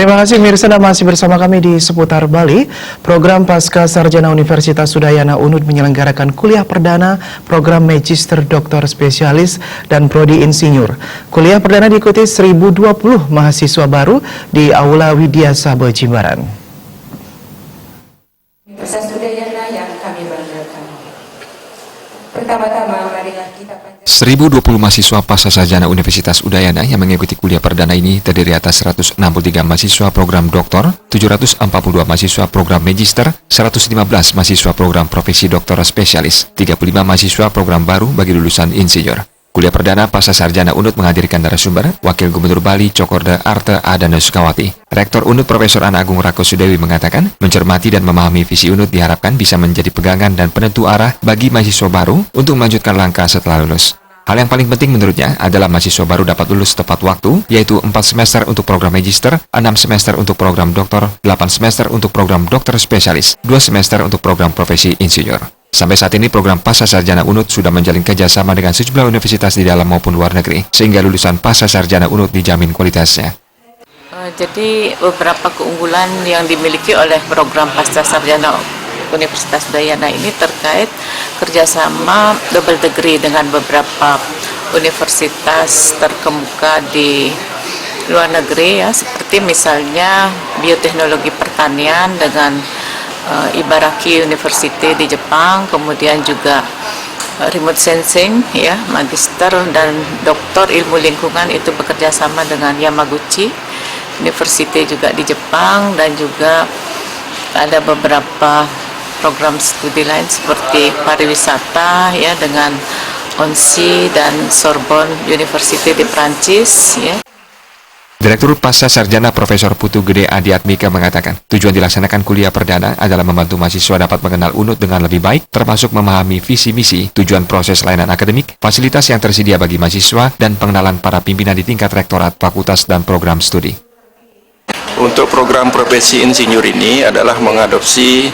Terima kasih Mirsa, masih bersama kami di Seputar Bali. Program Pasca Sarjana Universitas Udayana UNUD menyelenggarakan kuliah perdana program Magister Doktor Spesialis dan Prodi Insinyur. Kuliah perdana diikuti 1020 mahasiswa baru di Aula Widya Sabha Jimbaran. Universitas Udayana yang kami banggakan. Pertama-tama marilah kita 1020 mahasiswa pasca sarjana Universitas Udayana yang mengikuti kuliah perdana ini terdiri atas 163 mahasiswa program doktor, 742 mahasiswa program magister, 115 mahasiswa program profesi doktor spesialis, 35 mahasiswa program baru bagi lulusan insinyur. Kuliah perdana pasca sarjana UNUD menghadirkan narasumber Wakil Gubernur Bali Cokorda Arte Adana Sukawati. Rektor UNUD Profesor Ana Agung Rakosudewi mengatakan, mencermati dan memahami visi UNUD diharapkan bisa menjadi pegangan dan penentu arah bagi mahasiswa baru untuk melanjutkan langkah setelah lulus. Hal yang paling penting menurutnya adalah mahasiswa baru dapat lulus tepat waktu, yaitu 4 semester untuk program magister, 6 semester untuk program doktor, 8 semester untuk program dokter spesialis, 2 semester untuk program profesi insinyur. Sampai saat ini program pasca sarjana UNUD sudah menjalin kerjasama dengan sejumlah universitas di dalam maupun luar negeri, sehingga lulusan pasca sarjana UNUD dijamin kualitasnya. Jadi beberapa keunggulan yang dimiliki oleh program pasca sarjana Universitas Udayana ini terkait kerjasama double degree dengan beberapa universitas terkemuka di luar negeri, ya, seperti misalnya bioteknologi pertanian dengan Ibaraki University di Jepang, kemudian juga remote sensing, ya, magister dan doktor ilmu lingkungan itu bekerja sama dengan Yamaguchi University juga di Jepang, dan juga ada beberapa program studi lain seperti pariwisata, ya, dengan ONSI dan Sorbonne University di Prancis, ya. Direktur Pasca Sarjana Profesor Putu Gede Adiatmika mengatakan, tujuan dilaksanakan kuliah perdana adalah membantu mahasiswa dapat mengenal UNUD dengan lebih baik, termasuk memahami visi misi, tujuan proses layanan akademik, fasilitas yang tersedia bagi mahasiswa, dan pengenalan para pimpinan di tingkat rektorat, fakultas, dan program studi. Untuk program profesi insinyur ini adalah mengadopsi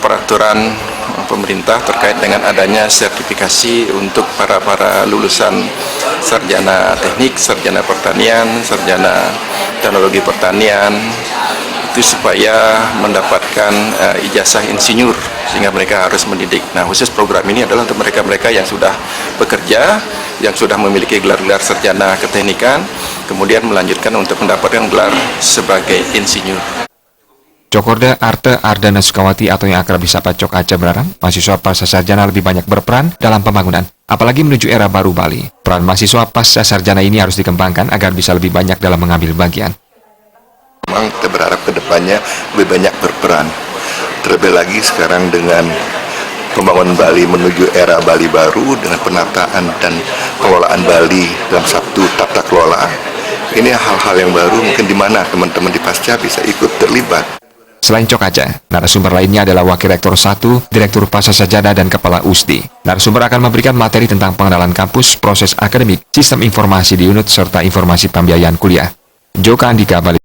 peraturan pemerintah terkait dengan adanya sertifikasi untuk para lulusan sarjana teknik, sarjana pertanian, sarjana teknologi pertanian, itu supaya mendapatkan ijazah insinyur, sehingga mereka harus mendidik. Nah, khusus program ini adalah untuk mereka-mereka yang sudah bekerja, yang sudah memiliki gelar-gelar sarjana keteknikan, kemudian melanjutkan untuk mendapatkan gelar sebagai insinyur. Cokorda Arte Ardana Sukawati atau yang akrab disapa Cok Aca berharap mahasiswa pasca sarjana lebih banyak berperan dalam pembangunan, apalagi menuju era baru Bali. Peran mahasiswa pasca sarjana ini harus dikembangkan agar bisa lebih banyak dalam mengambil bagian. Memang kita berharap ke depannya lebih banyak berperan. Terlebih lagi sekarang dengan pembangunan Bali menuju era Bali baru dengan penataan dan pengelolaan Bali dalam satu tata kelola. Ini hal-hal yang baru mungkin di mana teman-teman di Pasca bisa ikut terlibat. Selain Cok Aca, narasumber lainnya adalah Wakil Rektor 1, Direktur Pasca Sarjana, dan Kepala USDI. Narasumber akan memberikan materi tentang pengenalan kampus, proses akademik, sistem informasi di UNUD, serta informasi pembiayaan kuliah. Joka Andika, Bali.